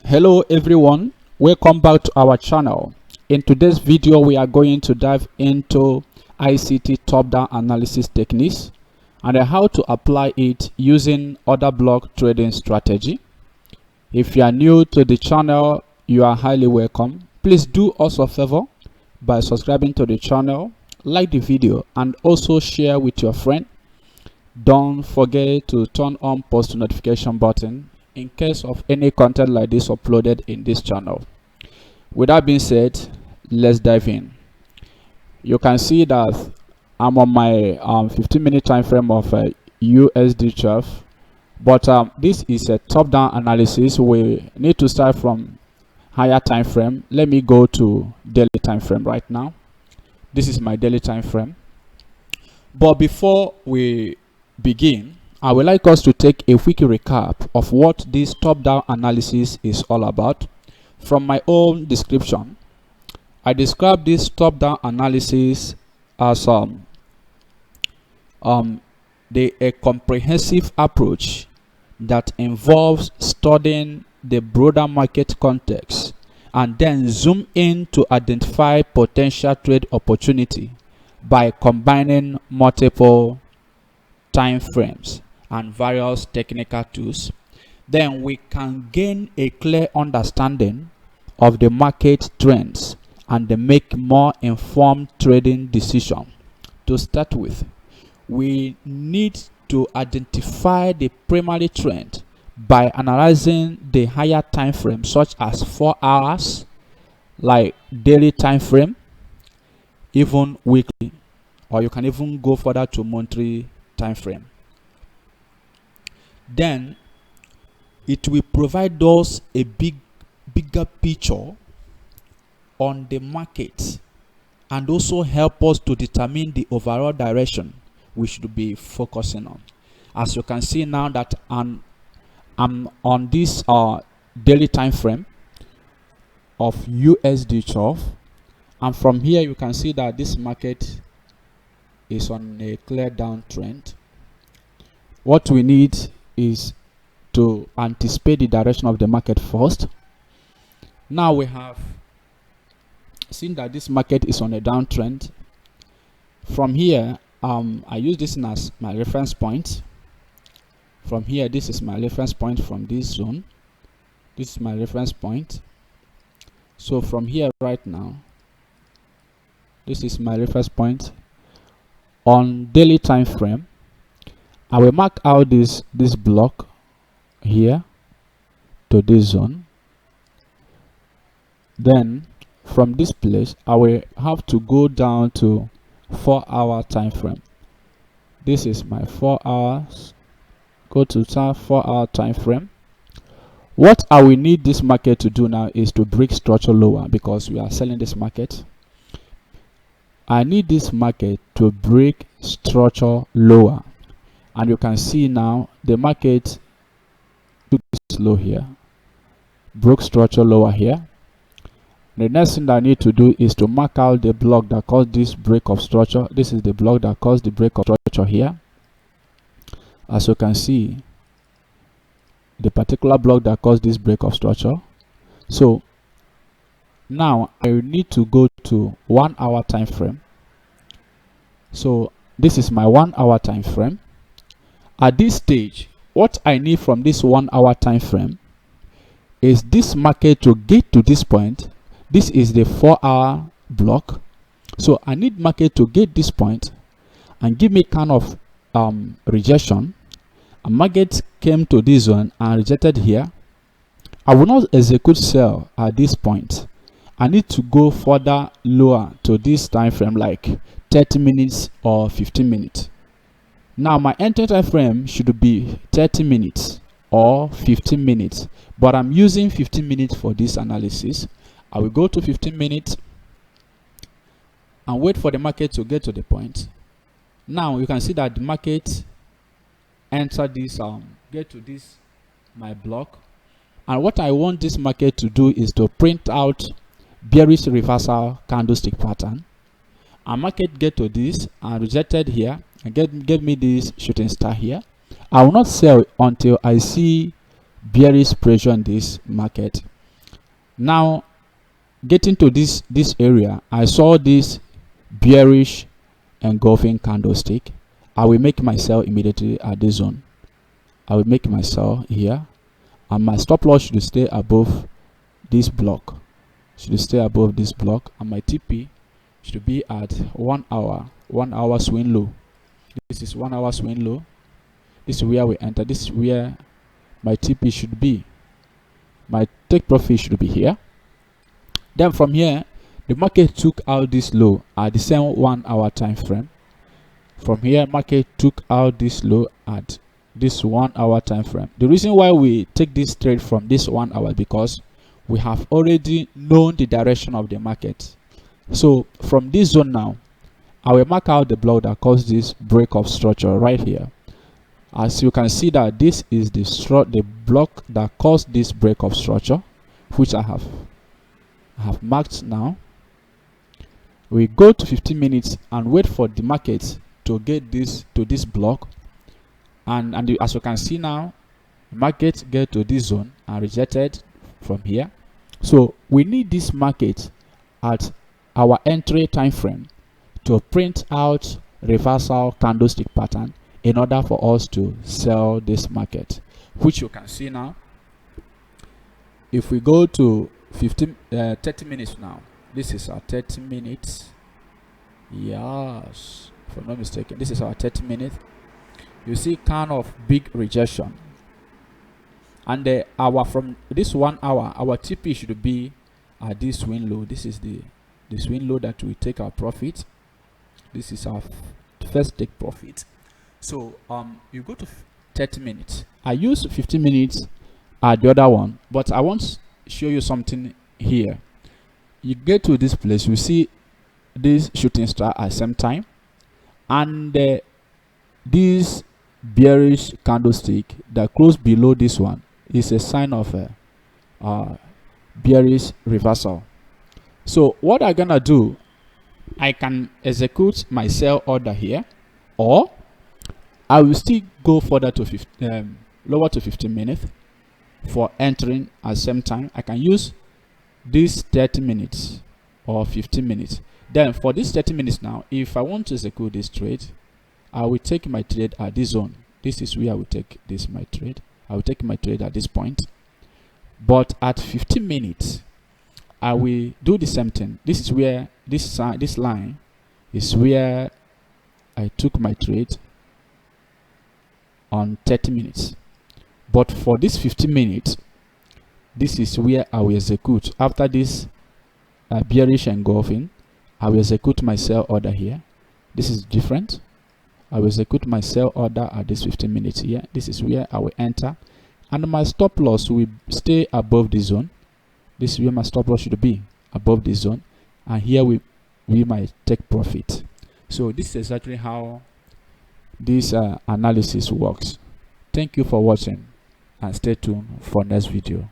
Hello everyone, welcome back to our channel. In today's video we are going to dive into ICT top-down analysis techniques and how to apply it using order block trading strategy. If you are new to the channel, you are highly welcome. Please do us a favor by subscribing to the channel, like the video and also share with your friend. Don't forget to turn on post notification button in case of any content like this uploaded in this channel. With that being said, let's dive in. You can see that I'm on my 15-minute time frame of USD 12, but this is a top-down analysis. We need to start from higher time frame. Let me go to daily time frame right now. This is my daily time frame. But before we begin, I would like us to take a quick recap of what this top-down analysis is all about. From my own description, I describe this top-down analysis as a comprehensive approach that involves studying the broader market context and then zoom in to identify potential trade opportunity by combining multiple time frames and various technical tools. Then we can gain a clear understanding of the market trends and make more informed trading decisions. To start with, we need to identify the primary trend by analyzing the higher time frame such as 4 hours, like daily time frame, even weekly, or you can even go further to monthly time frame. Then it will provide us a bigger picture on the market and also help us to determine the overall direction we should be focusing on. As you can see now that I'm on this daily time frame of USD 12, and from here you can see that this market is on a clear downtrend. What we need is to anticipate the direction of the market first. Now we have seen that this market is on a downtrend. From here, I use this as my reference point. From here, this is my reference point from this zone. This is my reference point. So from here right now, this is my reference point. On daily time frame, I will mark out this block here to this zone. Then from this place, I will have to go down to 4-hour time frame. This is my 4 hours. Go to 4-hour time frame. What I will need this market to do now is to break structure lower, because we are selling this market. I need this market to break structure lower, and you can see now the market took this low here, broke structure lower here. The next thing that I need to do is to mark out the block that caused this break of structure. This is the block that caused the break of structure here. As you can see, the particular block that caused this break of structure. So now I need to go to 1-hour time frame. So this is my 1-hour time frame. At this stage, what I need from this 1-hour time frame is this market to get to this point. This is the 4-hour block. So I need market to get this point and give me kind of rejection. A market came to this one and rejected here. I will not execute sell at this point. I need to go further lower to this time frame, like 30 minutes or 15 minutes. Now my entry time frame should be 30 minutes or 15 minutes, but I'm using 15 minutes for this analysis. I will go to 15 minutes and wait for the market to get to the point. Now you can see that the market enter this get to this my block, and what I want this market to do is to print out bearish reversal candlestick pattern, and market get to this and rejected here and get me this shooting star here. I will not sell until I see bearish pressure in this market. Now getting to this area, I saw this bearish engulfing candlestick. I will make my sell immediately at this zone. I will make my sell here, and my stop loss should stay above this block. Should stay above this block, and my TP should be at 1 hour, 1 hour swing low. This is 1 hour swing low. This is where we enter. This is where my TP should be. My take profit should be here. Then from here, the market took out this low at the same 1 hour time frame. From here, market took out this low at this 1 hour time frame. The reason why we take this trade from this 1 hour, because we have already known the direction of the market. So from this zone now, I will mark out the block that caused this break of structure right here. As you can see that this is the block that caused this break of structure, which I have marked now. We go to 15 minutes and wait for the market to get this to this block, and as you can see now, the market get to this zone and rejected from here. So we need this market at our entry time frame to print out reversal candlestick pattern in order for us to sell this market, which you can see now. If we go to 30 minutes now, this is our 30 minutes. Yes, if I'm not mistaken, this is our 30 minutes. You see kind of big rejection, and from this 1 hour, our TP should be at this swing low. This is the swing low that we take our profit. This is our first take profit. So you go to 30 minutes. I use 15 minutes at the other one, but I want to show you something here. You get to this place, you see this shooting star at same time, and this bearish candlestick that closed below this one is a sign of a bearish reversal. So what I'm gonna do, I can execute my sell order here, or I will still go further to lower to 15 minutes for entering at the same time. I can use this 30 minutes or 15 minutes. Then for this 30 minutes now, if I want to execute this trade, I will take my trade at this zone. This is where I will take my trade. I will take my trade at this point. But at 15 minutes, I will do the same thing. This is where this line is where I took my trade on 30 minutes. But for this 15 minutes, this is where I will execute. After this bearish engulfing, I will execute my sell order here. This is different. I will execute my sell order at this 15 minutes here. This is where I will enter, and my stop loss will stay above this zone. This is where my stop loss should be, above this zone, and here we might take profit. So this is exactly how this analysis works. Thank you for watching, and stay tuned for next video.